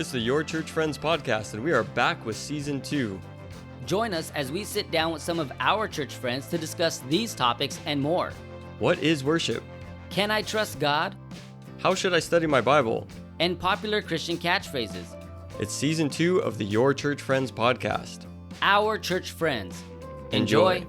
It's the Your Church Friends podcast, and we are back with Season 2. Join us as we sit down with some of our church friends to discuss these topics and more. What is worship? Can I trust God? How should I study my Bible? And popular Christian catchphrases. It's Season 2 of the Your Church Friends podcast. Our church friends. Enjoy.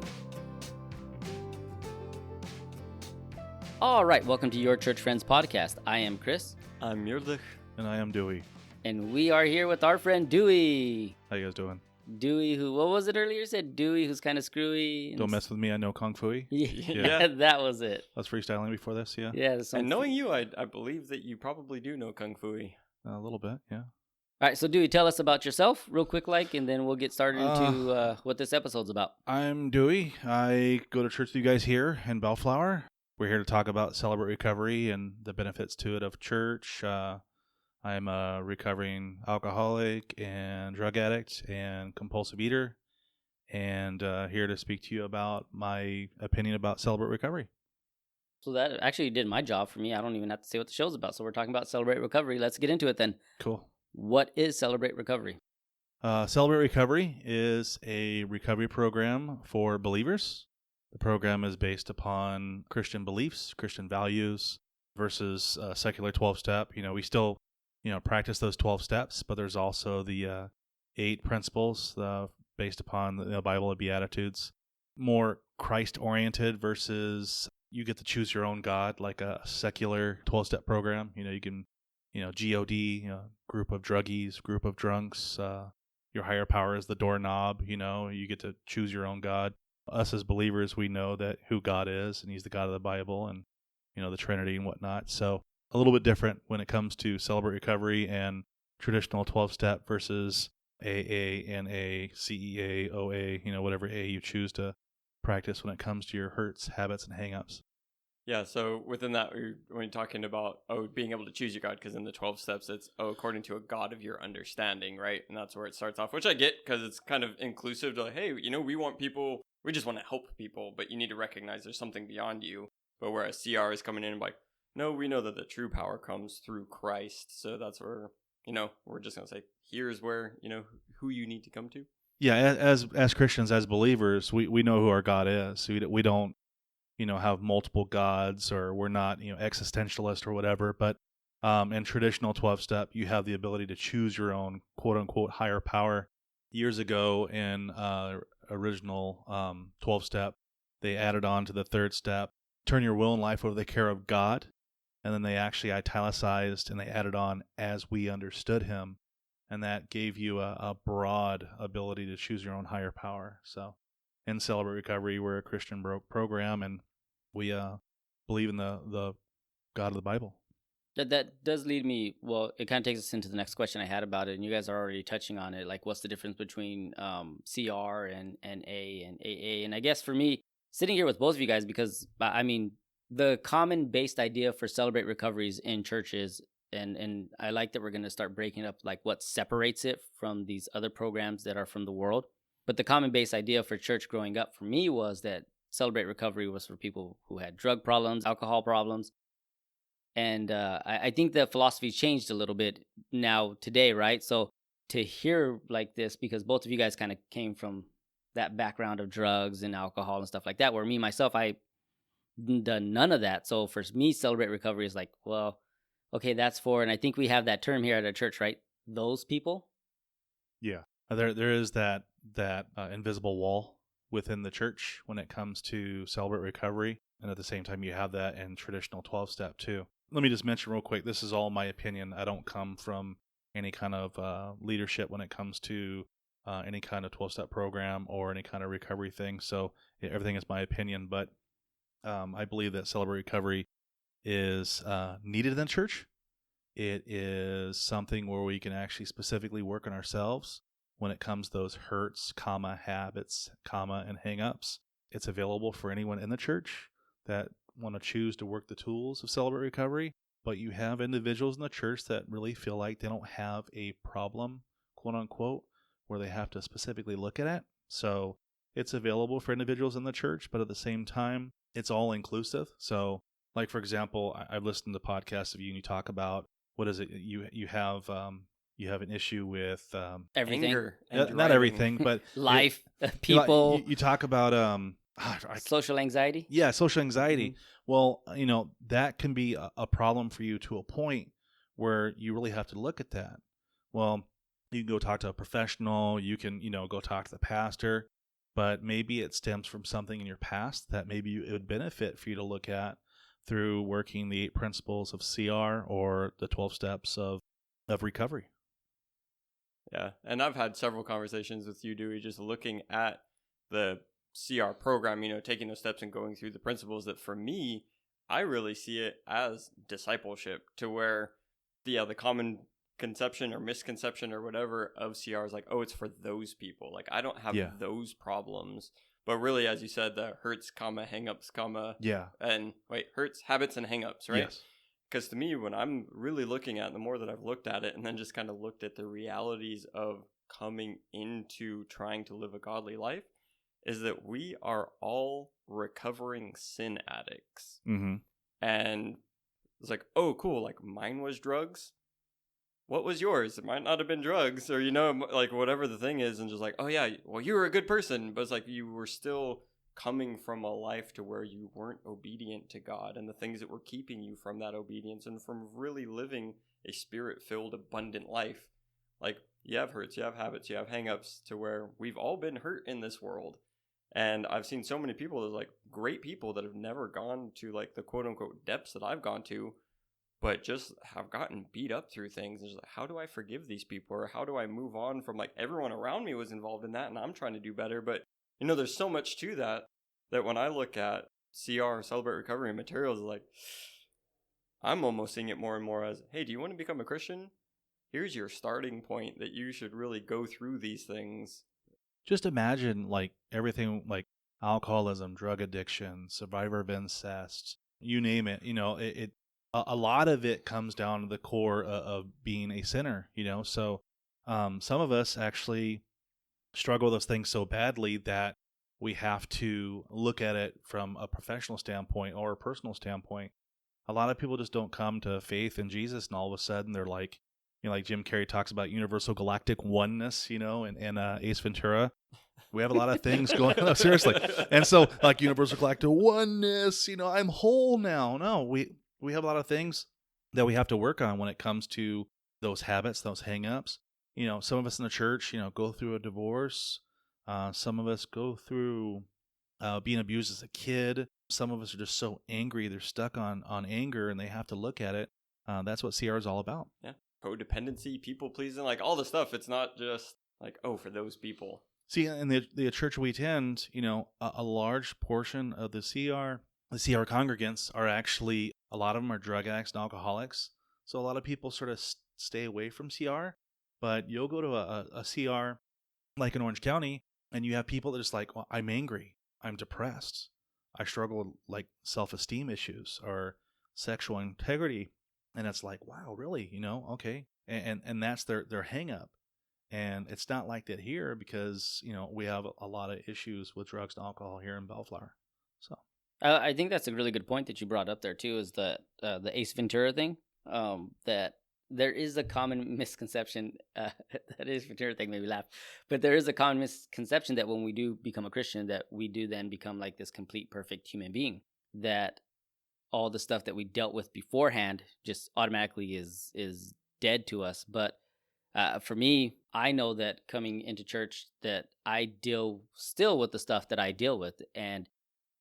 All right, welcome to Your Church Friends podcast. I am Chris. I'm Muireadhach. And I am Dewey. And we are here with our friend Dewey. How you guys doing? Dewey, who, what was it earlier? You said Dewey, who's kind of screwy. Don't mess with me, I know Kung Fu. Yeah, that was it. I was freestyling before this, yeah? Yeah. And knowing you, I believe that you probably do know Kung Fu. A little bit, yeah. All right, so Dewey, tell us about yourself real quick, and then we'll get started into what this episode's about. I'm Dewey. I go to church with you guys here in Bellflower. We're here to talk about Celebrate Recovery and the benefits to it of church. I'm a recovering alcoholic and drug addict and compulsive eater, and here to speak to you about my opinion about Celebrate Recovery. So that actually did my job for me. I don't even have to say what the show's about. So we're talking about Celebrate Recovery. Let's get into it then. Cool. What is Celebrate Recovery? Celebrate Recovery is a recovery program for believers. The program is based upon Christian beliefs, Christian values versus secular 12-step. We still practice those 12 steps, but there's also the 8 principles based upon the Bible of Beatitudes. More Christ-oriented versus you get to choose your own God, like a secular 12-step program. You can, GOD, group of druggies, group of drunks. Your higher power is the doorknob. You get to choose your own God. Us as believers, we know that who God is, and He's the God of the Bible, and the Trinity and whatnot. So a little bit different when it comes to Celebrate Recovery and traditional 12-step versus AA, NA, CEA, OA, whatever A you choose to practice when it comes to your hurts, habits, and hang-ups. Yeah, so within that, when you're talking about, being able to choose your God, because in the 12 steps, it's, according to a God of your understanding, right? And that's where it starts off, which I get, because it's kind of inclusive to, hey, we want people, we just want to help people, but you need to recognize there's something beyond you. But whereas CR is coming in and like, no, we know that the true power comes through Christ. So that's where, we're just going to say, here's where, who you need to come to. Yeah, as Christians, as believers, we know who our God is. We don't, have multiple gods, or we're not, existentialist or whatever. But in traditional 12-step, you have the ability to choose your own quote-unquote higher power. Years ago in original 12-step, they added on to the 3rd step, turn your will and life over the care of God. And then they actually italicized and they added on as we understood Him. And that gave you a broad ability to choose your own higher power. So in Celebrate Recovery, we're a Christian program, and we believe in the God of the Bible. That does lead me, well, it kind of takes us into the next question I had about it, and you guys are already touching on it, like what's the difference between CR and A and AA? And I guess for me, sitting here with both of you guys, because, the common based idea for Celebrate Recoveries in churches, and I like that we're going to start breaking up like what separates it from these other programs that are from the world. But the common base idea for church growing up for me was that Celebrate Recovery was for people who had drug problems, alcohol problems. And I think the philosophy changed a little bit now today, right? So to hear like this, because both of you guys kind of came from that background of drugs and alcohol and stuff like that, where me, myself, I done none of that. So for me, Celebrate Recovery is like, well, okay, that's for, and I think we have that term here at our church, right? Those people. Yeah, there is that invisible wall within the church when it comes to Celebrate Recovery, and at the same time, you have that in traditional 12-step too. Let me just mention real quick, this is all my opinion. I don't come from any kind of leadership when it comes to any kind of 12-step program or any kind of recovery thing. So everything is my opinion, but I believe that Celebrate Recovery is needed in the church. It is something where we can actually specifically work on ourselves when it comes to those hurts, habits, and hang-ups. It's available for anyone in the church that want to choose to work the tools of Celebrate Recovery, but you have individuals in the church that really feel like they don't have a problem, quote-unquote, where they have to specifically look at it. So it's available for individuals in the church, but at the same time, it's all inclusive. So, like, for example, I've listened to podcasts of you and you talk about, what is it? You have You have an issue with Everything. Anger and not driving. everything, but Life, you, people, you talk about social anxiety. yeah, social anxiety. Mhm. Well, that can be a problem for you to a point where you really have to look at that. Well, you can go talk to a professional, you can, go talk to the pastor, but maybe it stems from something in your past that maybe it would benefit for you to look at through working the 8 principles of CR or the 12 steps of recovery. Yeah, and I've had several conversations with you, Dewey, just looking at the CR program, taking those steps and going through the principles that for me, I really see it as discipleship to where, the common conception or misconception or whatever of CR is like, oh, it's for those people. Like, I don't have Yeah. those problems. But really, as you said, the hurts, hangups, Yeah. and hurts, habits, and hangups, right? Yes. Because to me, when I'm really looking at it, the more that I've looked at it and then just kind of looked at the realities of coming into trying to live a godly life, is that we are all recovering sin addicts. Mm-hmm. And it's like, oh, cool. Like, mine was drugs. What was yours? It might not have been drugs, or, like whatever the thing is. And just like, oh, yeah, well, you were a good person. But it's like you were still coming from a life to where you weren't obedient to God and the things that were keeping you from that obedience and from really living a spirit-filled, abundant life. Like, you have hurts, you have habits, you have hangups, to where we've all been hurt in this world. And I've seen so many people, there's like great people that have never gone to like the quote unquote depths that I've gone to, but just have gotten beat up through things. And just like, how do I forgive these people? Or how do I move on from, like, everyone around me was involved in that and I'm trying to do better. But there's so much to that when I look at CR, Celebrate Recovery materials, like, I'm almost seeing it more and more as, hey, do you want to become a Christian? Here's your starting point that you should really go through these things. Just imagine, like, everything, like alcoholism, drug addiction, survivor of incest, you name it. A lot of it comes down to the core of being a sinner. So some of us actually struggle with those things so badly that we have to look at it from a professional standpoint or a personal standpoint. A lot of people just don't come to faith in Jesus, and all of a sudden they're like, like Jim Carrey talks about universal galactic oneness, and Ace Ventura. We have a lot of things going on. No, seriously. And so, like, universal galactic oneness, I'm whole now. No, we have a lot of things that we have to work on when it comes to those habits, those hang-ups. Some of us in the church, go through a divorce. Some of us go through being abused as a kid. Some of us are just so angry. They're stuck on anger, and they have to look at it. That's what CR is all about. Yeah. Codependency, people pleasing, like all the stuff. It's not just like, oh, for those people. See, in the church we attend, a large portion of the CR congregants are actually, a lot of them are drug addicts and alcoholics. So a lot of people sort of stay away from CR, but you'll go to a CR like in Orange County, and you have people that are just like, well, I'm angry, I'm depressed, I struggle with like self-esteem issues or sexual integrity. And it's like, wow, really? Okay. And that's their hang up. And it's not like that here because, we have a lot of issues with drugs and alcohol here in Bellflower. So I think that's a really good point that you brought up there too, is the Ace Ventura thing. That there is a common misconception. That Ace Ventura thing made me laugh, but there is a common misconception that when we do become a Christian, that we do then become like this complete perfect human being. That all the stuff that we dealt with beforehand just automatically is dead to us. But for me, I know that coming into church that I deal still with the stuff that I deal with. And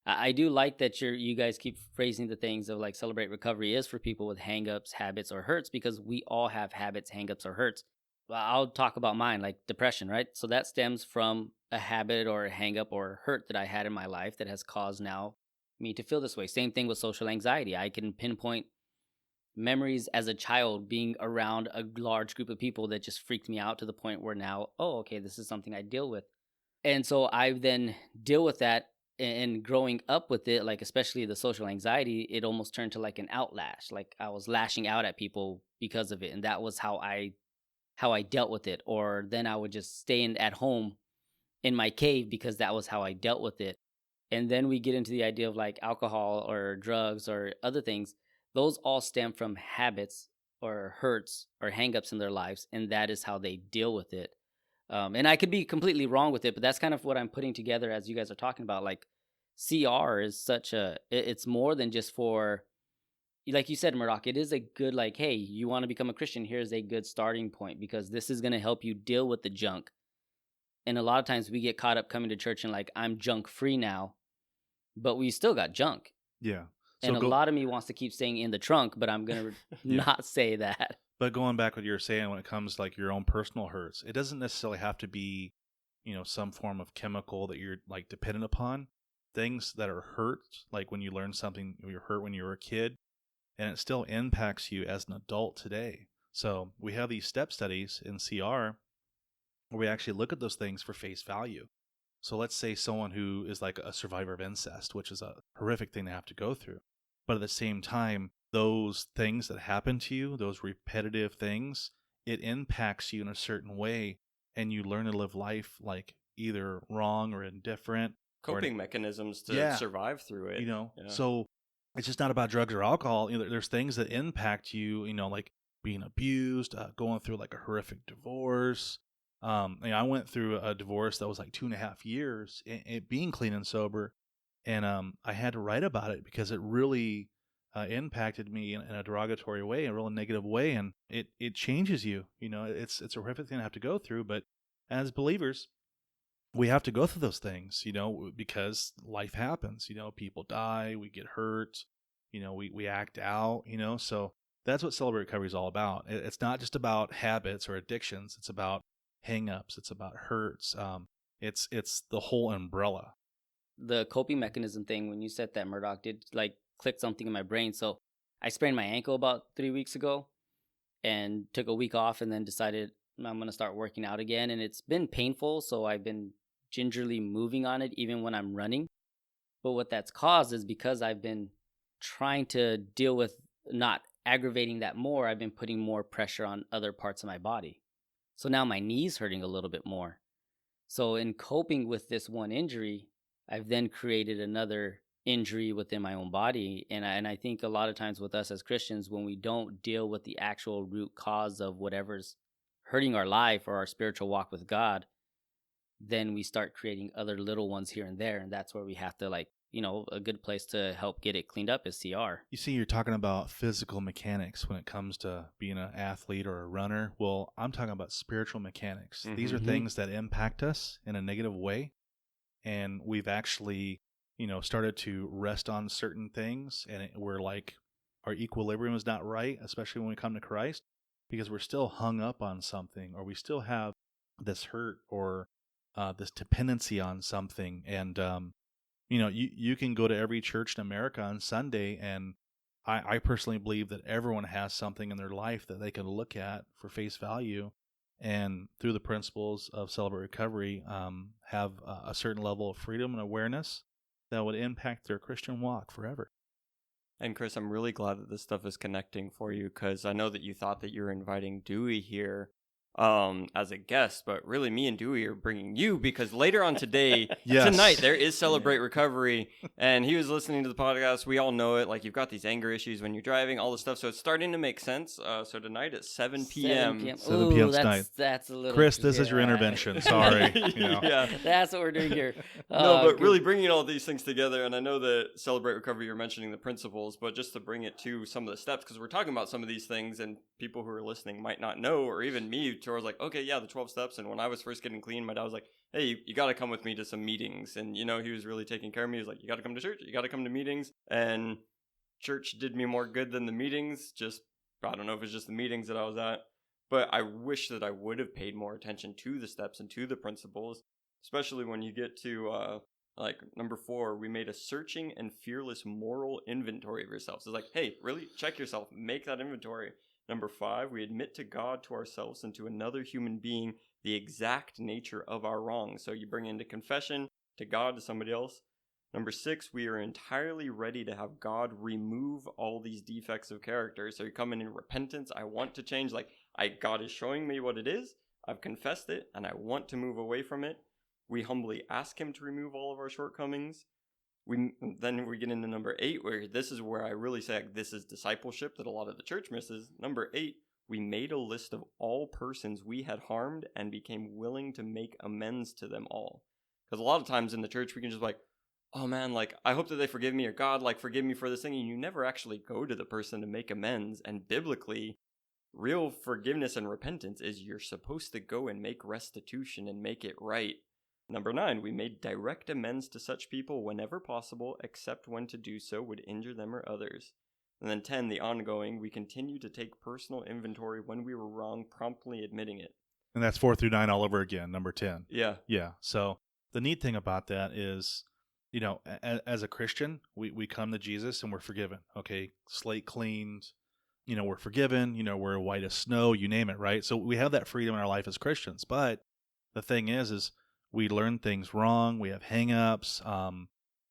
I do like that you guys keep phrasing the things of like Celebrate Recovery is for people with hangups, habits, or hurts, because we all have habits, hangups, or hurts. I'll talk about mine, like depression, right? So that stems from a habit or a hangup or hurt that I had in my life that has caused now me to feel this way. Same thing with social anxiety. I can pinpoint memories as a child being around a large group of people that just freaked me out to the point where now, oh, okay, this is something I deal with. And so I then deal with that, and growing up with it, like especially the social anxiety, it almost turned to like an outlash. Like I was lashing out at people because of it. And that was how I dealt with it. Or then I would just stay at home in my cave because that was how I dealt with it. And then we get into the idea of like alcohol or drugs or other things. Those all stem from habits or hurts or hangups in their lives, and that is how they deal with it. And I could be completely wrong with it, but that's kind of what I'm putting together as you guys are talking about. Like, CR is it's more than just for, like you said, Murdoch, it is a good, like, hey, you want to become a Christian, here's a good starting point, because this is going to help you deal with the junk. And a lot of times we get caught up coming to church and like, I'm junk free now, but we still got junk. Yeah. And a lot of me wants to keep staying in the trunk, but I'm going to not say that. But going back what you were saying, when it comes to like your own personal hurts, it doesn't necessarily have to be, some form of chemical that you're like dependent upon. Things that are hurt, like when you learn something, you're hurt when you were a kid, and it still impacts you as an adult today. So we have these step studies in CR where we actually look at those things for face value. So let's say someone who is like a survivor of incest, which is a horrific thing to have to go through. But at the same time, those things that happen to you, those repetitive things, it impacts you in a certain way, and you learn to live life like either wrong or indifferent. Coping mechanisms to survive through it. So it's just not about drugs or alcohol. There's things that impact you, like being abused, going through like a horrific divorce. I went through a divorce that was like 2.5 years, it being clean and sober. And I had to write about it because it really impacted me in a derogatory way, a real negative way. And it changes you. It's a horrific thing to have to go through. But as believers, we have to go through those things, because life happens. People die, we get hurt, we act out, so that's what Celebrate Recovery is all about. It's not just about habits or addictions. It's about hang-ups. It's about hurts. It's the whole umbrella. The coping mechanism thing, when you said that, Murdoch, did like click something in my brain. So I sprained my ankle about 3 weeks ago and took a week off, and then decided I'm going to start working out again. And it's been painful, so I've been gingerly moving on it even when I'm running. But what that's caused is because I've been trying to deal with not aggravating that more, I've been putting more pressure on other parts of my body. So now my knee's hurting a little bit more. So in coping with this one injury, I've then created another injury within my own body. And I think a lot of times with us as Christians, when we don't deal with the actual root cause of whatever's hurting our life or our spiritual walk with God, then we start creating other little ones here and there. And that's where we have to, like, a good place to help get it cleaned up is CR. You see, you're talking about physical mechanics when it comes to being an athlete or a runner. Well, I'm talking about spiritual mechanics. Mm-hmm. These are things that impact us in a negative way. And we've actually, started to rest on certain things. And we're like, our equilibrium is not right, especially when we come to Christ, because we're still hung up on something, or we still have this hurt or this dependency on something. And, you can go to every church in America on Sunday, and I personally believe that everyone has something in their life that they can look at for face value, and through the principles of Celebrate Recovery, have a certain level of freedom and awareness that would impact their Christian walk forever. And Chris, I'm really glad that this stuff is connecting for you, because I know that you thought that you were inviting Dewey here as a guest, but really me and Dewey are bringing you, because later on today, tonight, there is Celebrate Recovery, and he was listening to the podcast. We all know it. Like, you've got these anger issues when you're driving, all this stuff. So it's starting to make sense. So tonight at 7 p.m. 7 p.m. tonight. That's a little... Chris, this is your intervention. Sorry. Yeah. That's what we're doing here. No, but really bringing all these things together. And I know that Celebrate Recovery, you're mentioning the principles, but just to bring it to some of the steps, because we're talking about some of these things, and people who are listening might not know, or even me, I was like, okay, yeah, the 12 steps. And when I was first getting clean, my dad was like, hey, you got to come with me to some meetings. And, he was really taking care of me. He was like, you got to come to church. You got to come to meetings. And church did me more good than the meetings. I don't know if it's just the meetings that I was at, but I wish that I would have paid more attention to the steps and to the principles, especially when you get to, like number 4, we made a searching and fearless moral inventory of yourselves. It's like, hey, really check yourself, make that inventory. Number 5, we admit to God, to ourselves, and to another human being the exact nature of our wrongs. So you bring into confession to God, to somebody else. Number 6, we are entirely ready to have God remove all these defects of character. So you come in repentance. I want to change. God is showing me what it is. I've confessed it, and I want to move away from it. We humbly ask him to remove all of our shortcomings. then we get into number 8, where this is where I really say like, this is discipleship that a lot of the church misses. Number 8, we made a list of all persons we had harmed and became willing to make amends to them all. Because a lot of times in the church, we can just be like, oh man, like, I hope that they forgive me, or God, like, forgive me for this thing. And you never actually go to the person to make amends. And biblically, real forgiveness and repentance is you're supposed to go and make restitution and make it right. Number 9, we made direct amends to such people whenever possible, except when to do so would injure them or others. And then 10, the ongoing, we continue to take personal inventory when we were wrong, promptly admitting it. And that's 4 through 9 all over again, number 10. Yeah. Yeah. So the neat thing about that is, you know, as a Christian, we come to Jesus and we're forgiven. Okay, slate cleaned, you know, we're forgiven, you know, we're white as snow, you name it, right? So we have that freedom in our life as Christians. But the thing is we learn things wrong, we have hang-ups,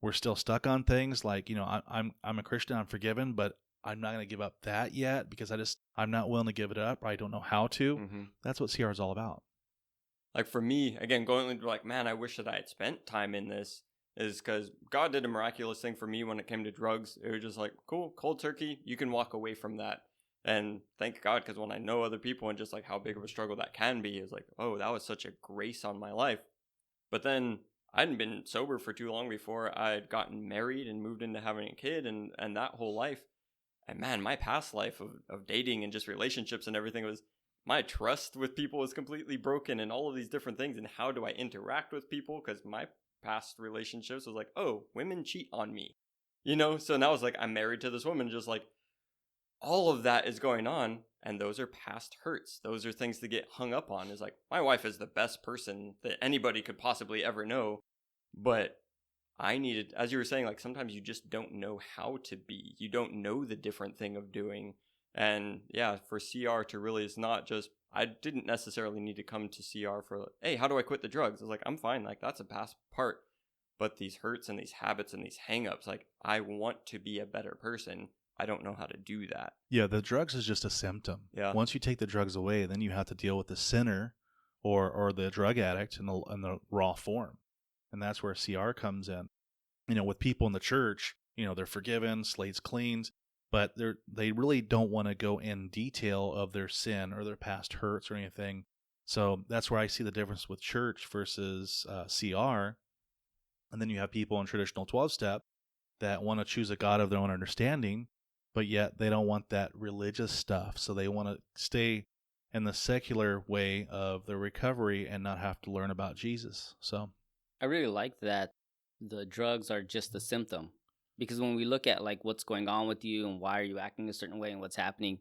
we're still stuck on things like, you know, I'm a Christian, I'm forgiven, but I'm not going to give up that yet because I'm not willing to give it up. I don't know how to. Mm-hmm. That's what CR is all about. Like for me, again, going into like, man, I wish that I had spent time in this, is because God did a miraculous thing for me when it came to drugs. It was just like, cool, cold turkey, you can walk away from that. And thank God, because when I know other people and just like how big of a struggle that can be, is like, oh, that was such a grace on my life. But then I hadn't been sober for too long before I had gotten married and moved into having a kid and that whole life. And man, my past life of dating and just relationships and everything was, my trust with people was completely broken and all of these different things. And how do I interact with people? Because my past relationships was like, oh, women cheat on me, you know? So now it's like, I'm married to this woman, just like all of that is going on. And those are past hurts. Those are things to get hung up on. Is like, my wife is the best person that anybody could possibly ever know. But I needed, as you were saying, like sometimes you just don't know how to be. You don't know the different thing of doing. And yeah, for CR to really, it's not just, I didn't necessarily need to come to CR for, hey, how do I quit the drugs? I was like, I'm fine. Like that's a past part. But these hurts and these habits and these hangups, like I want to be a better person. I don't know how to do that. Yeah, the drugs is just a symptom. Yeah. Once you take the drugs away, then you have to deal with the sinner or the drug addict in the raw form. And that's where CR comes in. You know, with people in the church, you know, they're forgiven, slates cleaned, but they really don't want to go in detail of their sin or their past hurts or anything. So that's where I see the difference with church versus CR. And then you have people in traditional 12-step that want to choose a God of their own understanding, but yet they don't want that religious stuff. So they want to stay in the secular way of their recovery and not have to learn about Jesus. So I really like that the drugs are just a symptom, because when we look at like what's going on with you and why are you acting a certain way and what's happening,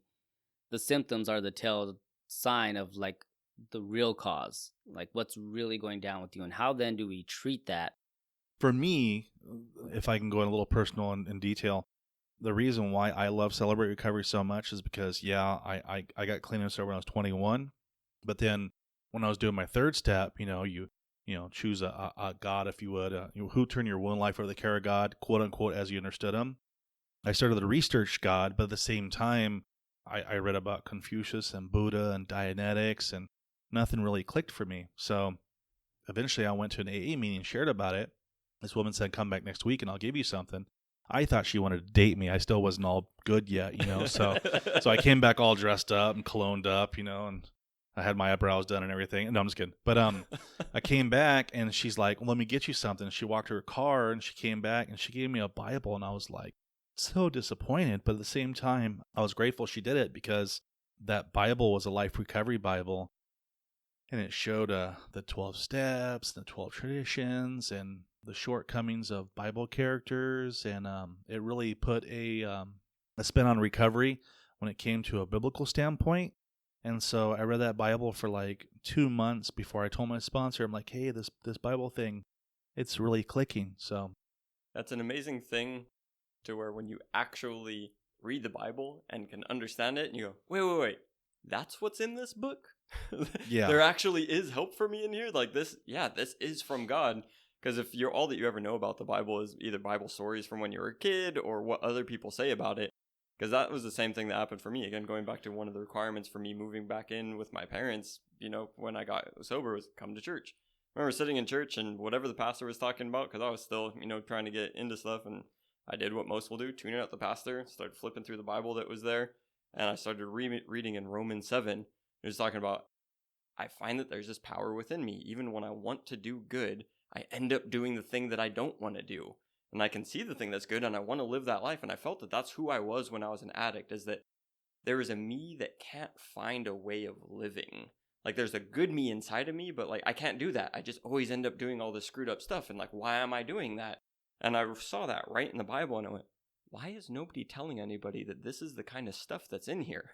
the symptoms are the tell sign of like the real cause, like what's really going down with you, and how then do we treat that? for me, if I can go in a little personal in detail, the reason why I love Celebrate Recovery so much is because, I got clean and sober when I was 21. But then when I was doing my third step, you choose a God, if you would, who turn your one life over the care of God, quote unquote, as you understood him. I started to research God, but at the same time, I read about Confucius and Buddha and Dianetics, and nothing really clicked for me. So eventually I went to an AA meeting and shared about it. This woman said, come back next week and I'll give you something. I thought she wanted to date me. I still wasn't all good yet, so I came back all dressed up and cologned up, and I had my eyebrows done and everything. No, I'm just kidding. But I came back and she's like, well, let me get you something. She walked to her car and she came back and she gave me a Bible, and I was like so disappointed. But at the same time, I was grateful she did it, because that Bible was a life recovery Bible. And it showed the 12 steps, the 12 traditions, and the shortcomings of Bible characters. And it really put a spin on recovery when it came to a biblical standpoint. And so I read that Bible for like 2 months before I told my sponsor, I'm like, hey, this Bible thing, it's really clicking. So that's an amazing thing, to where when you actually read the Bible and can understand it, and you go, wait, that's what's in this book? Yeah. There actually is help for me in here? Like this is from God. Because if you're all that you ever know about the Bible is either Bible stories from when you were a kid or what other people say about it. Because that was the same thing that happened for me. Again, going back to one of the requirements for me moving back in with my parents, when I got sober, was come to church. remember sitting in church and whatever the pastor was talking about, because I was still, trying to get into stuff, and I did what most will do, tuning out the pastor, started flipping through the Bible that was there, and I started reading in Romans 7. It was talking about, I find that there's this power within me. Even when I want to do good, I end up doing the thing that I don't want to do. And I can see the thing that's good, and I want to live that life. And I felt that that's who I was when I was an addict, is that there is a me that can't find a way of living. Like, there's a good me inside of me, but like, I can't do that. I just always end up doing all this screwed up stuff. And like, why am I doing that? And I saw that right in the Bible, and I went, why is nobody telling anybody that this is the kind of stuff that's in here?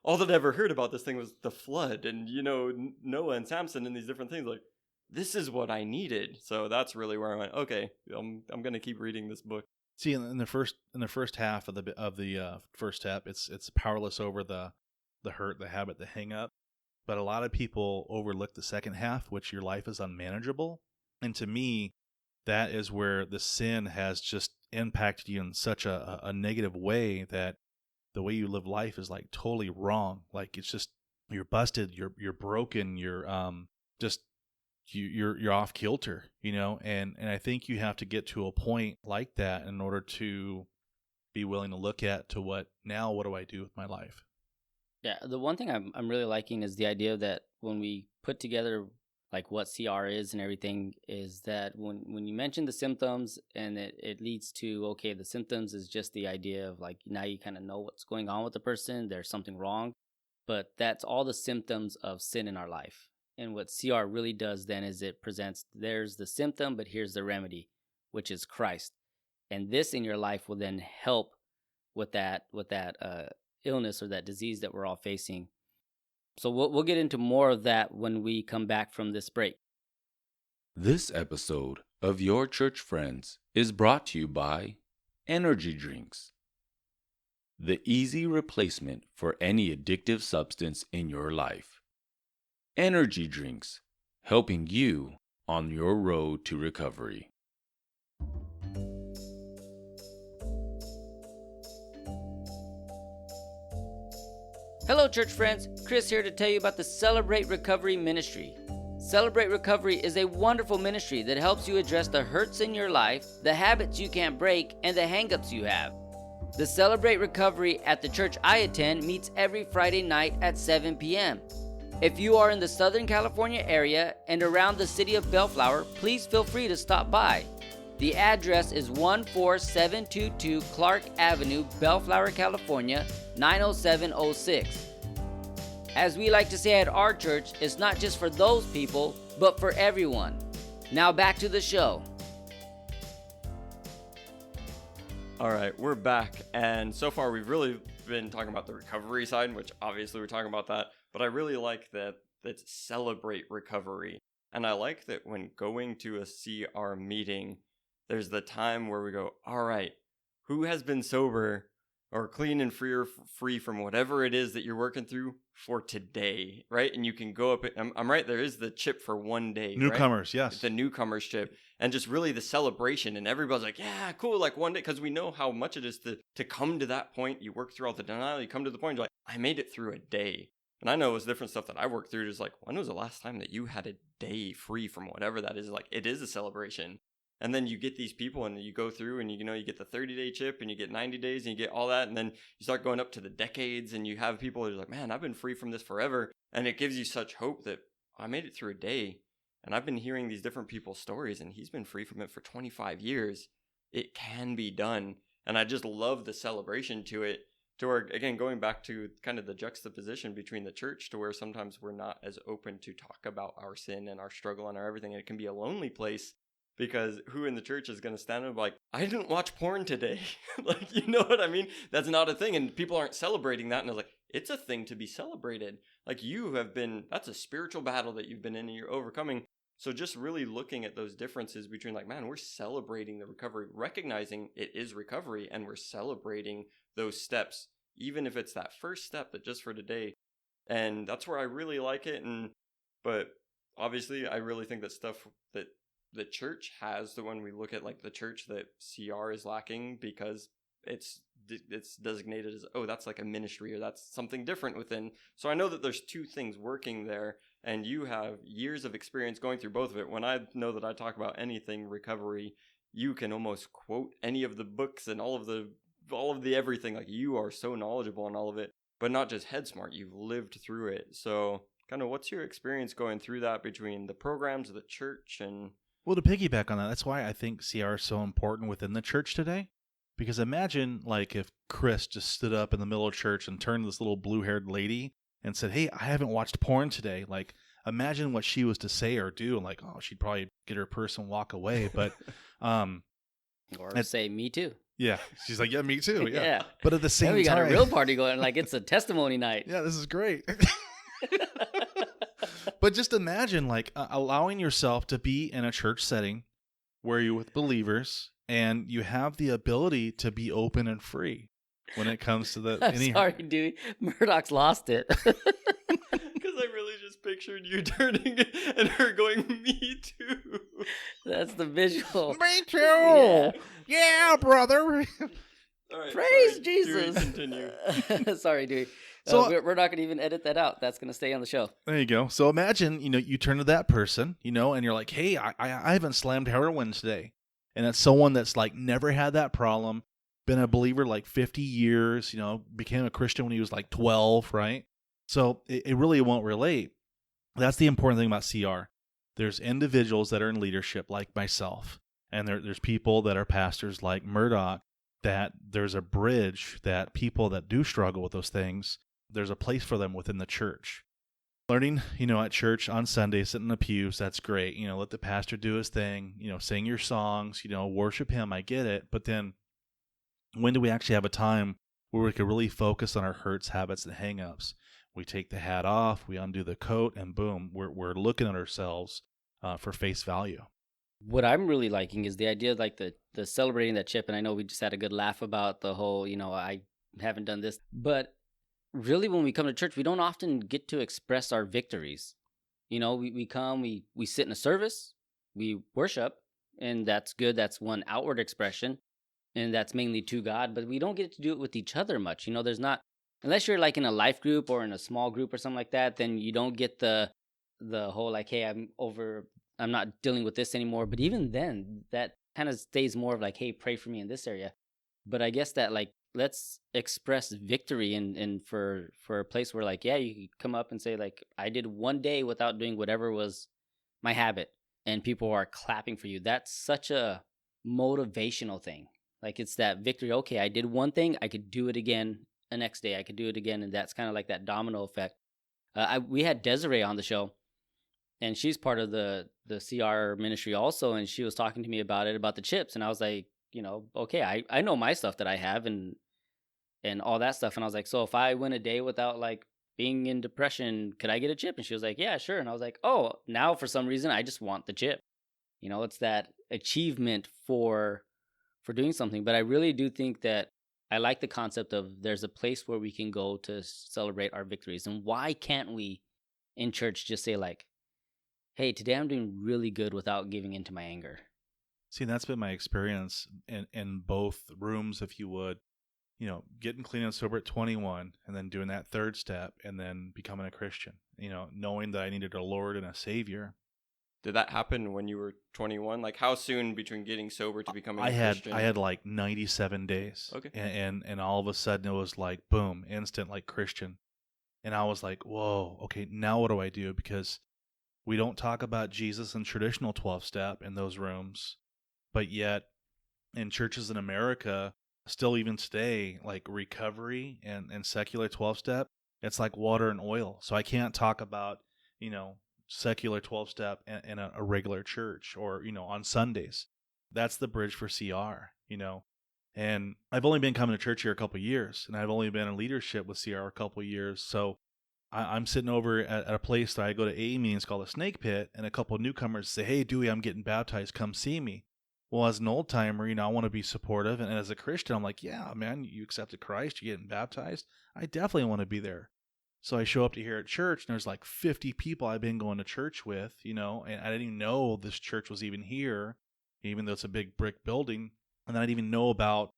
All that I ever heard about this thing was the flood and, Noah and Samson and these different things. Like, this is what I needed. So that's really where I went, okay, I'm going to keep reading this book. See, in the first half of the first step, it's powerless over the hurt, the habit, the hang up. But a lot of people overlook the second half, which your life is unmanageable. And to me, that is where the sin has just impacted you in such a negative way that the way you live life is like totally wrong. Like, it's just, you're busted, you're broken, you're you're off kilter, and I think you have to get to a point like that in order to be willing to look at to what do I do with my life? Yeah, the one thing I'm really liking is the idea that when we put together like what CR is and everything, is that when you mention the symptoms and it leads to, okay, the symptoms is just the idea of like, now you kind of know what's going on with the person, there's something wrong, but that's all the symptoms of sin in our life. And what CR really does then is it presents, there's the symptom, but here's the remedy, which is Christ. And this in your life will then help with that illness or that disease that we're all facing. So we'll get into more of that when we come back from this break. This episode of Your Church Friends is brought to you by energy drinks, the easy replacement for any addictive substance in your life. Energy drinks, helping you on your road to recovery. Hello, church friends. Chris here to tell you about the Celebrate Recovery Ministry. Celebrate Recovery is a wonderful ministry that helps you address the hurts in your life, the habits you can't break, and the hang-ups you have. The Celebrate Recovery at the church I attend meets every Friday night at 7 p.m. If you are in the Southern California area and around the city of Bellflower, please feel free to stop by. The address is 14722 Clark Avenue, Bellflower, California, 90706. As we like to say at our church, it's not just for those people, but for everyone. Now back to the show. All right, we're back. And so far, we've really been talking about the recovery side, which obviously we're talking about that. But I really like that it's celebrate recovery. And I like that when going to a CR meeting, there's the time where we go, all right, who has been sober or clean and free from whatever it is that you're working through for today, right? And you can go up, I'm right, there is the chip for one day, Newcomers, right? Yes. The newcomers chip. And just really the celebration, and everybody's like, yeah, cool, like one day, because we know how much it is to come to that point. You work through all the denial, you come to the point, you're like, I made it through a day. And I know it was different stuff that I worked through, just like, when was the last time that you had a day free from whatever that is? Like, it is a celebration. And then you get these people and you go through and you get the 30-day chip and you get 90 days and you get all that. And then you start going up to the decades and you have people who are like, man, I've been free from this forever. And it gives you such hope that I made it through a day. And I've been hearing these different people's stories and he's been free from it for 25 years. It can be done. And I just love the celebration to it. To where, again, going back to kind of the juxtaposition between the church to where sometimes we're not as open to talk about our sin and our struggle and our everything. And it can be a lonely place. Because who in the church is going to stand up like, I didn't watch porn today. Like, you know what I mean? That's not a thing. And people aren't celebrating that. And I was like, it's a thing to be celebrated. Like that's a spiritual battle that you've been in and you're overcoming. So just really looking at those differences between like, man, we're celebrating the recovery, recognizing it is recovery. And we're celebrating those steps, even if it's that first step that just for today. And that's where I really like it. But obviously I really think that stuff that the church has, the one we look at like the church that CR is lacking because it's designated as, oh, that's like a ministry or that's something different within. So I know that there's two things working there. and you have years of experience going through both of it. When I know that I talk about anything recovery, you can almost quote any of the books and all of the everything. Like, you are so knowledgeable on all of it, but not just head smart. You've lived through it. So kind of what's your experience going through that between the programs of the church and... Well, to piggyback on that, that's why I think CR is so important within the church today. Because imagine, like, if Chris just stood up in the middle of church and turned to this little blue-haired lady and said, "Hey, I haven't watched porn today." Like, imagine what she was to say or do. And, like, oh, she'd probably get her purse and walk away. But, or say, "Me too." Yeah, she's like, "Yeah, me too." Yeah. Yeah. But at the same time, we got a real party going. Like, it's a testimony night. Yeah, this is great. But just imagine, like, allowing yourself to be in a church setting where you're with believers and you have the ability to be open and free when it comes to the... I'm sorry, dude. Muireadhach's lost it. Because I really just pictured you turning and her going, "Me too." That's the visual. Me too. Yeah, brother. All right, Praise sorry, Jesus. Dewey, continue. Sorry, dude. So we're not going to even edit that out. That's going to stay on the show. There you go. So imagine, you turn to that person, and you're like, "Hey, I haven't slammed heroin today." And that's someone that's like never had that problem, been a believer like 50 years, became a Christian when he was like 12, right? So it really won't relate. That's the important thing about CR. There's individuals that are in leadership like myself, and there's people that are pastors like Muireadhach, that there's a bridge that people that do struggle with those things, there's a place for them within the church. Learning, at church on Sunday, sitting in the pews, that's great. Let the pastor do his thing, sing your songs, worship him. I get it. But then when do we actually have a time where we can really focus on our hurts, habits, and hang-ups? We take the hat off, we undo the coat, and boom, we're looking at ourselves for face value. What I'm really liking is the idea of like the celebrating that chip. And I know we just had a good laugh about the whole, I haven't done this. But really, when we come to church, we don't often get to express our victories. We come, we sit in a service, we worship, and that's good. That's one outward expression, and that's mainly to God. But we don't get to do it with each other much. There's not, unless you're like in a life group or in a small group or something like that, then you don't get the whole like, "Hey, I'm not dealing with this anymore." But even then, that kind of stays more of like, "Hey, pray for me in this area." But I guess that like, let's express victory and for a place where like, yeah, you could come up and say like, "I did one day without doing whatever was my habit," and people are clapping for you. That's such a motivational thing. Like, it's that victory. Okay, I did one thing, I could do it again the next day. I could do it again, and that's kind of like that domino effect. We had Desiree on the show, and she's part of the CR ministry also, and she was talking to me about the chips, and I was like, okay, I know my stuff that I have and all that stuff. And I was like, so if I went a day without like being in depression, could I get a chip? And she was like, "Yeah, sure." And I was like, oh, now for some reason, I just want the chip. It's that achievement for doing something. But I really do think that I like the concept of there's a place where we can go to celebrate our victories. And why can't we in church just say like, "Hey, today I'm doing really good without giving into my anger"? See, that's been my experience in both rooms, if you would. Getting clean and sober at 21 and then doing that third step and then becoming a Christian, knowing that I needed a Lord and a Savior. Did that happen when you were 21? Like, how soon between getting sober to becoming a Christian? I had like 97 days. Okay. And all of a sudden it was like, boom, instant like Christian. And I was like, whoa, okay, now what do I do? Because we don't talk about Jesus in traditional 12-step in those rooms, but yet in churches in America, still even today, like recovery and secular 12-step, it's like water and oil. So I can't talk about, secular 12-step in a regular church or, on Sundays. That's the bridge for CR, And I've only been coming to church here a couple of years, and I've only been in leadership with CR a couple of years. So I'm sitting over at a place that I go to AA meetings called the Snake Pit, and a couple of newcomers say, "Hey, Dewey, I'm getting baptized. Come see me." Well, as an old timer, I want to be supportive. And as a Christian, I'm like, yeah, man, you accepted Christ, you're getting baptized. I definitely want to be there. So I show up to here at church, and there's like 50 people I've been going to church with, and I didn't even know this church was even here, even though it's a big brick building. And then I didn't even know about,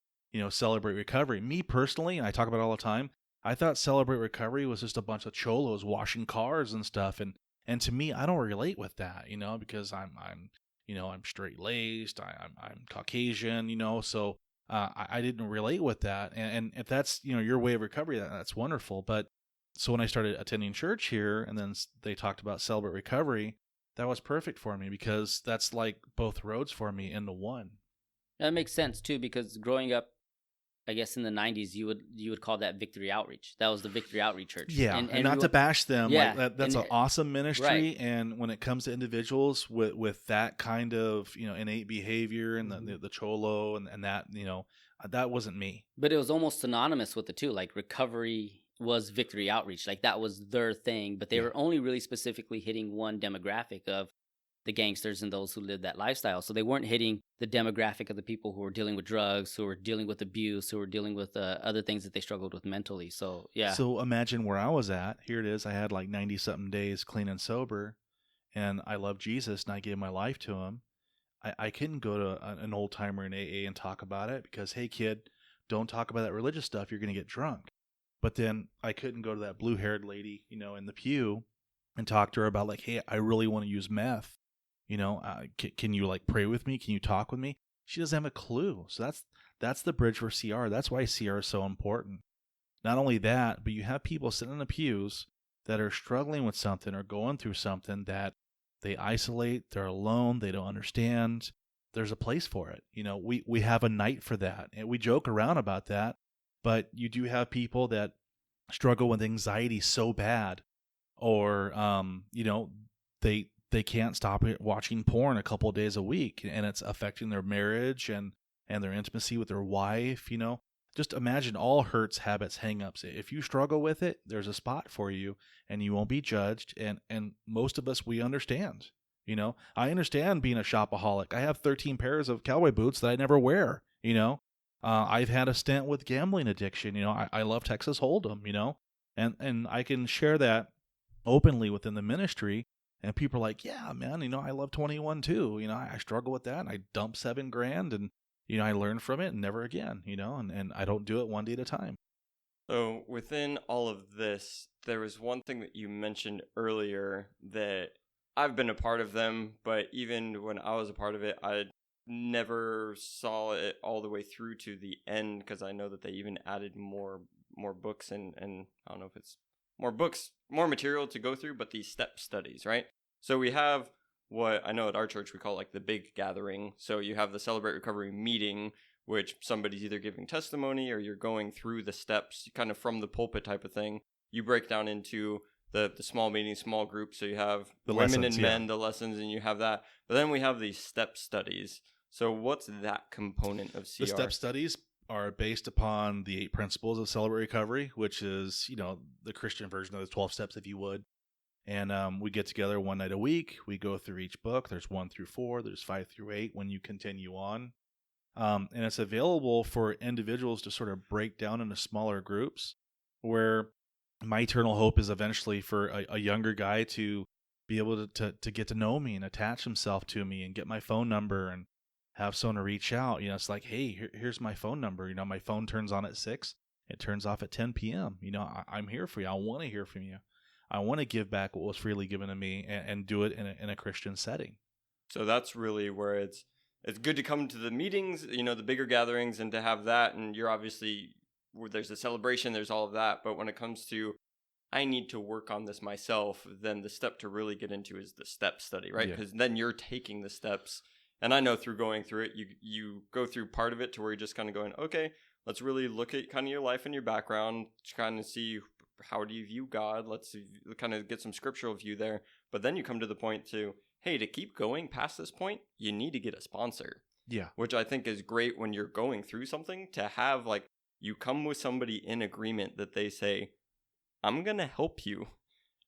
Celebrate Recovery. Me personally, and I talk about it all the time, I thought Celebrate Recovery was just a bunch of cholos washing cars and stuff. And And to me, I don't relate with that, because I'm straight laced, I'm Caucasian, so I didn't relate with that. And if that's, your way of recovery, that's wonderful. But so when I started attending church here, and then they talked about Celebrate Recovery, that was perfect for me, because that's like both roads for me into one. That makes sense too, because growing up, I guess in the 90s, you would call that Victory Outreach. That was the Victory Outreach Church. Yeah, and not to bash them. Yeah, like that's an awesome ministry. Right. And when it comes to individuals with that kind of innate behavior and the cholo and that that wasn't me. But it was almost synonymous with the two. Like recovery was Victory Outreach. Like that was their thing. But they were only really specifically hitting one demographic of the gangsters and those who lived that lifestyle. So they weren't hitting the demographic of the people who were dealing with drugs, who were dealing with abuse, who were dealing with other things that they struggled with mentally. So, yeah. So imagine where I was at. Here it is. I had like 90-something days clean and sober, and I love Jesus, and I gave my life to him. I couldn't go to an old-timer in AA and talk about it because, hey, kid, don't talk about that religious stuff. You're going to get drunk. But then I couldn't go to that blue-haired lady, in the pew and talk to her about like, hey, I really want to use meth. Can you like pray with me? Can you talk with me? She doesn't have a clue. So that's the bridge for CR. That's why CR is so important. Not only that, but you have people sitting in the pews that are struggling with something or going through something that they isolate, they're alone, they don't understand. There's a place for it. We have a night for that. And we joke around about that, but you do have people that struggle with anxiety so bad, or they can't stop watching porn a couple of days a week, and it's affecting their marriage and their intimacy with their wife. Just imagine all hurts, habits, hang-ups. If you struggle with it, there's a spot for you, and you won't be judged. And most of us, we understand. I understand being a shopaholic. I have 13 pairs of cowboy boots that I never wear. I've had a stint with gambling addiction. I love Texas Hold'em. And I can share that openly within the ministry. And people are like, yeah, man, I love 21 too. I struggle with that. And I dump $7,000 and, I learn from it and never again, and I don't do it one day at a time. So within all of this, there was one thing that you mentioned earlier that I've been a part of them, but even when I was a part of it, I never saw it all the way through to the end, because I know that they even added more books and I don't know if it's more books, more material to go through, but these step studies, right? So we have what I know at our church we call like the big gathering. So you have the Celebrate Recovery meeting, which somebody's either giving testimony or you're going through the steps kind of from the pulpit type of thing. You break down into the small meeting, small groups. So you have the women lessons, and men, the lessons, and you have that. But then we have these step studies. So what's that component of CR? The step studies are based upon the 8 principles of Celebrate Recovery, which is, the Christian version of the 12 steps, if you would. And we get together one night a week. We go through each book. There's 1 through 4. There's 5 through 8 when you continue on. And it's available for individuals to sort of break down into smaller groups, where my eternal hope is eventually for a younger guy to be able to get to know me and attach himself to me and get my phone number and have someone to reach out. It's like, hey, here's my phone number. My phone turns on at 6. It turns off at 10 p.m. I'm here for you. I want to hear from you. I want to give back what was freely given to me and do it in a Christian setting. So that's really where it's good to come to the meetings, the bigger gatherings, and to have that. And you're obviously, there's a celebration, there's all of that. But when it comes to, I need to work on this myself, then the step to really get into is the step study, right? Because then you're taking the steps. And I know through going through it, you go through part of it to where you're just kind of going, okay, let's really look at kind of your life and your background, to kind of see how do you view God. Let's kind of get some scriptural view there. But then you come to the point to, hey, to keep going past this point, you need to get a sponsor. Yeah. Which I think is great when you're going through something, to have like, you come with somebody in agreement that they say, I'm going to help you,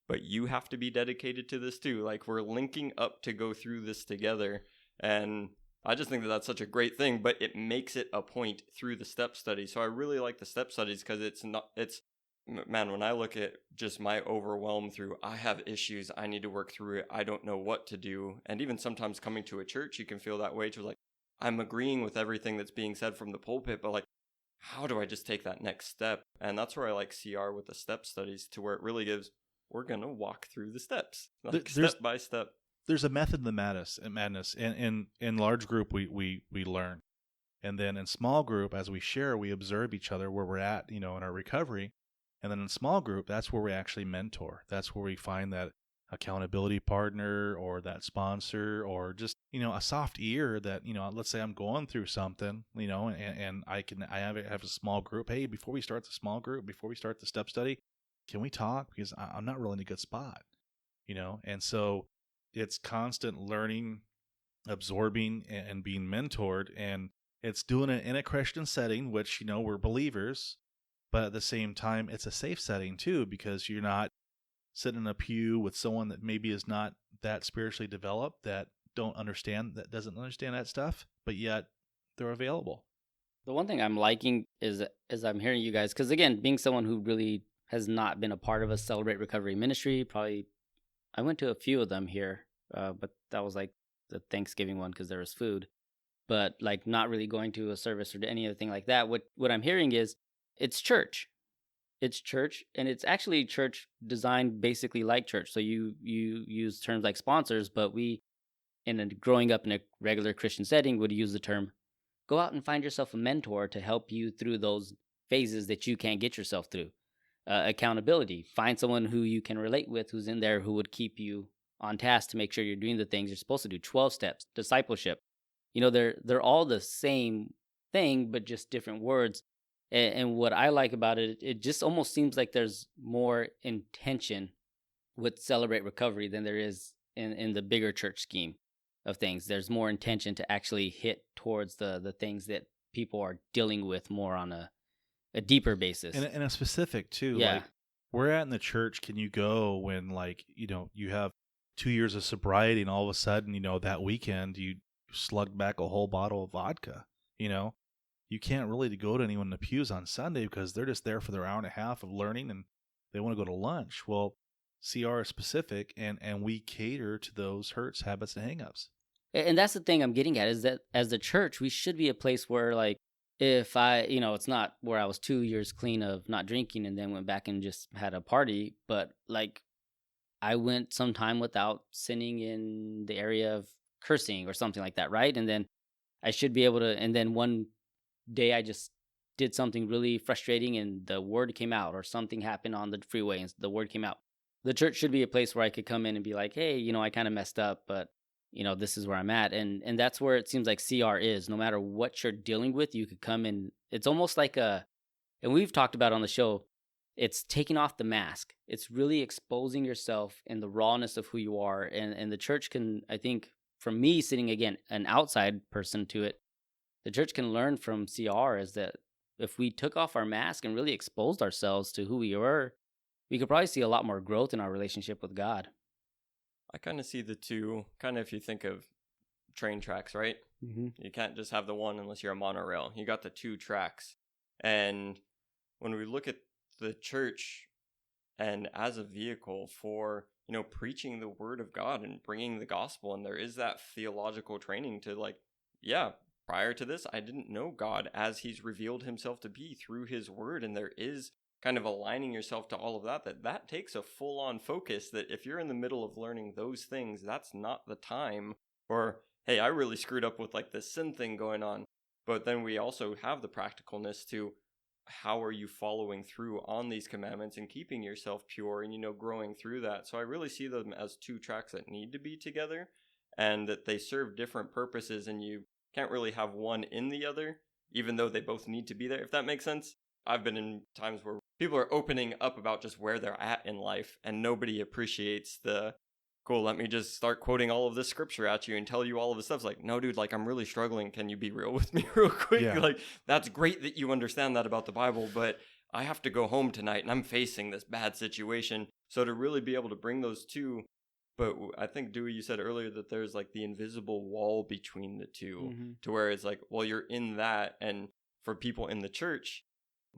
but you have to be dedicated to this too. Like, we're linking up to go through this together. And I just think that that's such a great thing, but it makes it a point through the step study. So I really like the step studies, because man, when I look at just my overwhelm through, I have issues, I need to work through it, I don't know what to do. And even sometimes coming to a church, you can feel that way, to like, I'm agreeing with everything that's being said from the pulpit, but like, how do I just take that next step? And that's where I like CR with the step studies, to where it really gives we're going to walk through the steps, There's- step by step. There's a method in the madness. In large group, we learn. And then in small group, as we share, we observe each other where we're at, in our recovery. And then in small group, that's where we actually mentor. That's where we find that accountability partner or that sponsor or just, a soft ear that, let's say I'm going through something, and I have a small group. Hey, before we start the step study, can we talk? Because I'm not really in a good spot, And so it's constant learning, absorbing, and being mentored. And it's doing it in a Christian setting, which, we're believers. But at the same time, it's a safe setting too, because you're not sitting in a pew with someone that maybe is not that spiritually developed, that doesn't understand that stuff, but yet they're available. The one thing I'm liking is as I'm hearing you guys, because again, being someone who really has not been a part of a Celebrate Recovery ministry, probably I went to a few of them here, but that was like the Thanksgiving one because there was food, but like not really going to a service or any other thing like that. What I'm hearing is it's church. It's church, and it's actually church designed basically like church. So you use terms like sponsors, but we, growing up in a regular Christian setting, would use the term, go out and find yourself a mentor to help you through those phases that you can't get yourself through. Accountability, find someone who you can relate with, who's in there, who would keep you on task to make sure you're doing the things you're supposed to do. 12 steps, discipleship. They're all the same thing, but just different words. And what I like about it, it just almost seems like there's more intention with Celebrate Recovery than there is in the bigger church scheme of things. There's more intention to actually hit towards the things that people are dealing with more on a deeper basis. And a specific too. Yeah. Like, where at in the church can you go when, like, you have 2 years of sobriety and all of a sudden, that weekend you slugged back a whole bottle of vodka, You can't really go to anyone in the pews on Sunday because they're just there for their hour and a half of learning and they want to go to lunch. Well, CR is specific, and we cater to those hurts, habits, and hangups. And that's the thing I'm getting at, is that as the church, we should be a place where, like, if it's not where I was 2 years clean of not drinking and then went back and just had a party, but like I went some time without sinning in the area of cursing or something like that, right? And then I should be able to, and then one day I just did something really frustrating and the word came out, or something happened on the freeway and the word came out. The church should be a place where I could come in and be like, hey, I kind of messed up, but this is where I'm at. And that's where it seems like CR is. No matter what you're dealing with, you could come in. It's almost like and we've talked about on the show, it's taking off the mask. It's really exposing yourself in the rawness of who you are. And the church can, I think, from me sitting, again, an outside person to it, the church can learn from CR is that if we took off our mask and really exposed ourselves to who we were, we could probably see a lot more growth in our relationship with God. I kind of see the two, kind of if you think of train tracks, right? Mm-hmm. You can't just have the one unless you're a monorail. You got the two tracks. And when we look at the church and as a vehicle for, preaching the word of God and bringing the gospel, and there is that theological training to, like, yeah, prior to this, I didn't know God as he's revealed himself to be through his word. And there is kind of aligning yourself to all of that takes a full-on focus, that if you're in the middle of learning those things, that's not the time. Or, hey, I really screwed up with like this sin thing going on. But then we also have the practicalness to how are you following through on these commandments and keeping yourself pure and, growing through that. So I really see them as two tracks that need to be together and that they serve different purposes, and you can't really have one in the other, even though they both need to be there, if that makes sense. I've been in times where people are opening up about just where they're at in life, and nobody appreciates the, cool, let me just start quoting all of this scripture at you and tell you all of this stuff. It's like, no, dude, like, I'm really struggling. Can you be real with me real quick? Yeah. Like, that's great that you understand that about the Bible, but I have to go home tonight and I'm facing this bad situation. So to really be able to bring those two, but I think, Dewey, you said earlier that there's like the invisible wall between the two, to where it's like, well, you're in that. And for people in the church,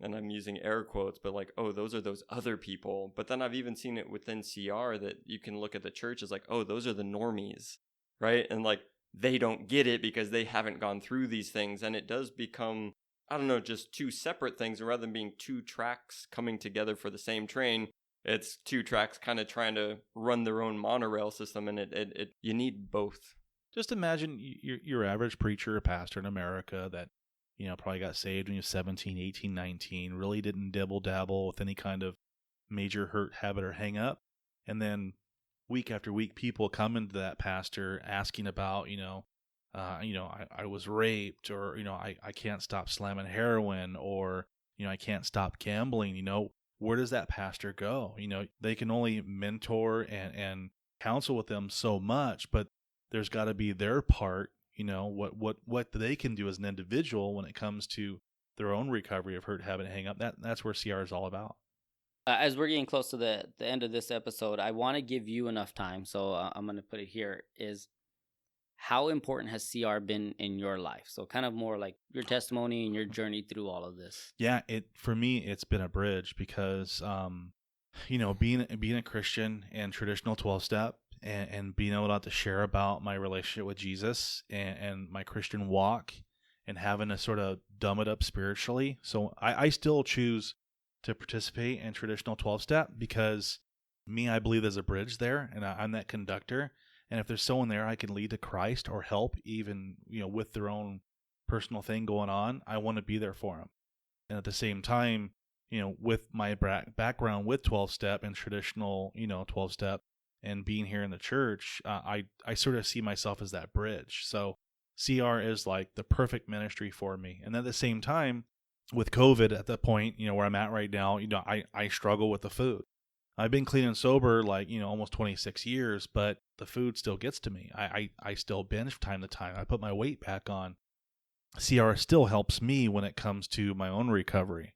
and I'm using air quotes, but like, oh, those are those other people. But then I've even seen it within CR that you can look at the church as like, oh, those are the normies, right? And like, they don't get it because they haven't gone through these things. And it does become, I don't know, just two separate things. And rather than being two tracks coming together for the same train, it's two tracks kind of trying to run their own monorail system, and it you need both. Just imagine your average preacher or pastor in America that, probably got saved when he was 17, 18, 19, really didn't dibble-dabble with any kind of major hurt, habit, or hang-up. And then week after week, people come into that pastor asking about, I was raped, or, I can't stop slamming heroin, or, I can't stop gambling. Where does that pastor go? They can only mentor and counsel with them so much, but there's got to be their part, what they can do as an individual when it comes to their own recovery of hurt, habit, and hang up. That's where CR is all about. As we're getting close to the end of this episode, I want to give you enough time, so I'm going to put it here, is how important has CR been in your life? So kind of more like your testimony and your journey through all of this. Yeah, for me, it's been a bridge because, being a Christian and traditional 12-step and being able to share about my relationship with Jesus and my Christian walk and having to sort of dumb it up spiritually. So I still choose to participate in traditional 12-step because I believe there's a bridge there, and I'm that conductor. And if there's someone there I can lead to Christ or help, even with their own personal thing going on, I want to be there for them. And at the same time, with my background with 12-step and traditional 12-step and being here in the church, I sort of see myself as that bridge. So CR is like the perfect ministry for me. And at the same time, with COVID at the point, where I'm at right now, I struggle with the food. I've been clean and sober almost 26 years, but the food still gets to me. I still binge from time to time. I put my weight back on. CR still helps me when it comes to my own recovery.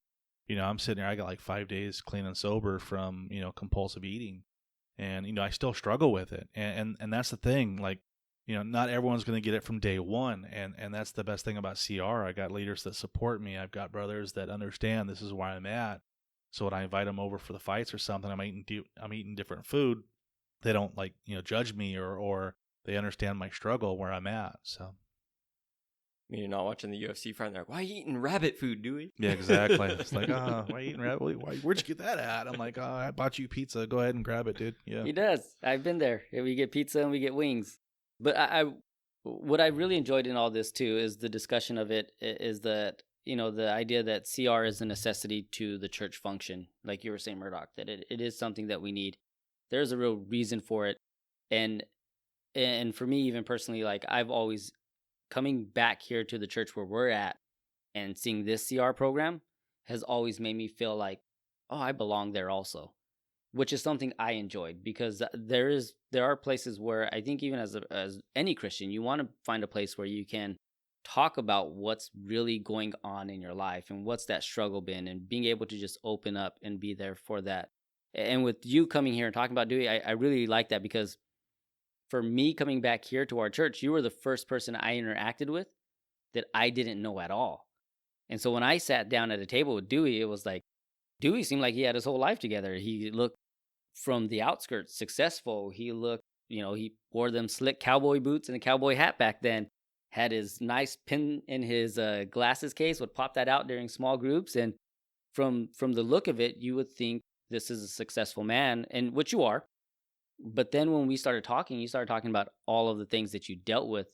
I'm sitting here, I got 5 days clean and sober from, compulsive eating. And, I still struggle with it. And that's the thing, not everyone's going to get it from day one. And that's the best thing about CR. I got leaders that support me. I've got brothers that understand this is where I'm at. So when I invite them over for the fights or something, I'm eating different food. They don't judge me or they understand my struggle where I'm at. So. You're not watching the UFC fight. They're like, why are you eating rabbit food, Dewey? Yeah, exactly. It's like, why are you eating rabbit? Where'd you get that at? I'm like, I bought you pizza. Go ahead and grab it, dude. Yeah. He does. I've been there. We get pizza and we get wings. But what I really enjoyed in all this too is the discussion of it is that, the idea that CR is a necessity to the church function. Like you were saying, Muireadhach, that it is something that we need. There's a real reason for it. And for me, even personally, I've always coming back here to the church where we're at and seeing this CR program has always made me feel like, oh, I belong there also, which is something I enjoyed because there are places where I think even as any Christian, you want to find a place where you can talk about what's really going on in your life and what's that struggle been, and being able to just open up and be there for that. And with you coming here and talking about Dewey, I really like that because for me coming back here to our church, you were the first person I interacted with that I didn't know at all. And so when I sat down at a table with Dewey, it was like, Dewey seemed like he had his whole life together. He looked from the outskirts successful. He looked, he wore them slick cowboy boots and a cowboy hat back then, had his nice pin in his glasses case, would pop that out during small groups. And from the look of it, you would think this is a successful man, and which you are. But then when we started talking, you started talking about all of the things that you dealt with.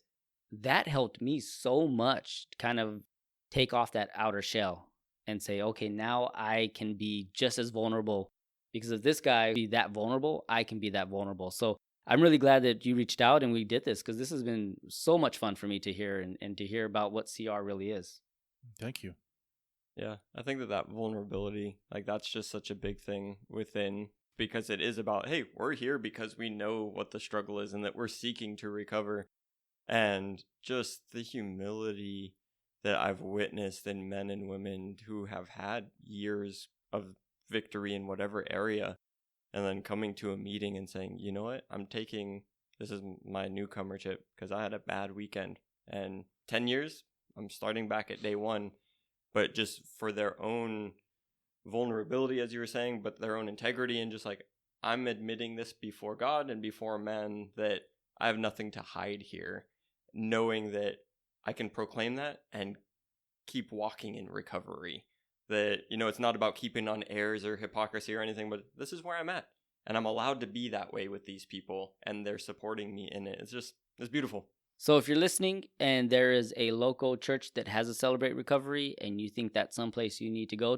That helped me so much to kind of take off that outer shell and say, okay, now I can be just as vulnerable, because if this guy be that vulnerable, I can be that vulnerable. So I'm really glad that you reached out and we did this, because this has been so much fun for me to hear and to hear about what CR really is. Thank you. Yeah, I think that vulnerability, that's just such a big thing within, because it is about, hey, we're here because we know what the struggle is and that we're seeking to recover. And just the humility that I've witnessed in men and women who have had years of victory in whatever area, and then coming to a meeting and saying, you know what, this is my newcomership because I had a bad weekend. And 10 years, I'm starting back at day one. But just for their own vulnerability, as you were saying, but their own integrity, and just I'm admitting this before God and before man that I have nothing to hide here, knowing that I can proclaim that and keep walking in recovery. that, you know, it's not about keeping on airs or hypocrisy or anything, but this is where I'm at. And I'm allowed to be that way with these people, and they're supporting me in it. It's beautiful. So if you're listening and there is a local church that has a Celebrate Recovery and you think that's someplace you need to go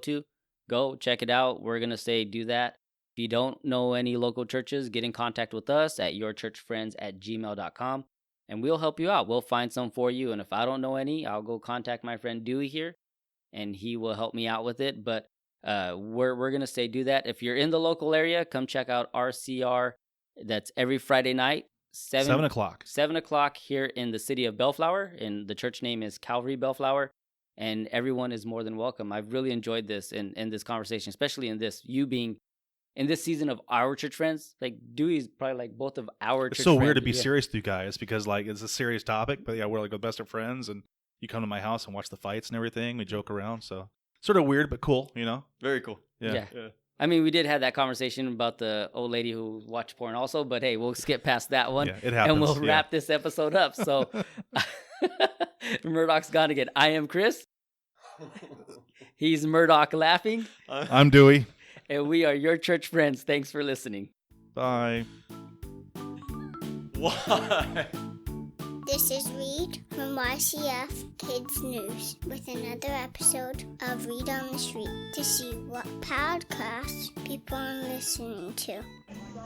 check it out. We're going to say do that. If you don't know any local churches, get in contact with us at yourchurchfriends@gmail.com and we'll help you out. We'll find some for you. And if I don't know any, I'll go contact my friend Dewey here and he will help me out with it. But we're going to say do that. If you're in the local area, come check out RCR. That's every Friday night. 7 o'clock. 7 o'clock here in the city of Bellflower, and the church name is Calvary Bellflower, and everyone is more than welcome. I've really enjoyed this in this conversation, especially in this, you being in this season of our church friends. Like Dewey's probably like both of our church It's so friends. weird to be serious with you guys because like it's a serious topic, but yeah, we're like the best of friends, and you come to my house and watch the fights and everything. We joke around, so sort of weird but cool, you know? Very cool. Yeah. I mean, we did have that conversation about the old lady who watched porn also, but hey, we'll skip past that one. Yeah, it happens. And we'll wrap this episode up. So, Muireadhach's gone again. I am Chris. He's Muireadhach laughing. I'm Dewey. And we are your church friends. Thanks for listening. Bye. Why? This is Reed from YCF Kids News with another episode of Read on the Street to see what podcasts people are listening to.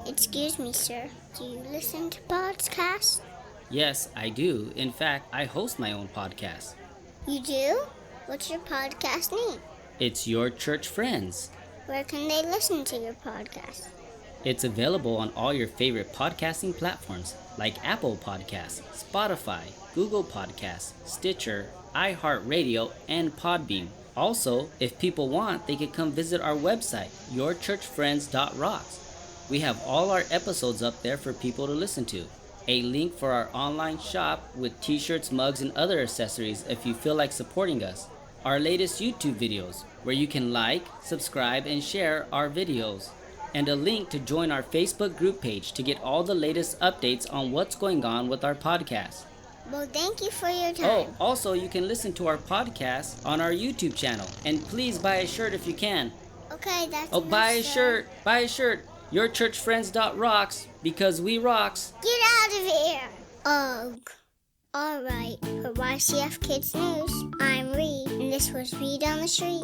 Excuse me, sir. Do you listen to podcasts? Yes, I do. In fact, I host my own podcast. You do? What's your podcast name? It's Your Church Friends. Where can they listen to your podcast? It's available on all your favorite podcasting platforms like Apple Podcasts, Spotify, Google Podcasts, Stitcher, iHeartRadio, and Podbean. Also, if people want, they can come visit our website, yourchurchfriends.rocks. We have all our episodes up there for people to listen to. A link for our online shop with t-shirts, mugs, and other accessories if you feel like supporting us. Our latest YouTube videos, where you can like, subscribe, and share our videos. And a link to join our Facebook group page to get all the latest updates on what's going on with our podcast. Well, thank you for your time. Oh, also, you can listen to our podcast on our YouTube channel. And please buy a shirt if you can. Okay, that's Oh, enough, buy a sir. shirt. Buy a shirt. Yourchurchfriends.rocks because we rocks. Get out of here! Ugh. Alright, for YCF Kids News, I'm Reed, and this was Read on the Street.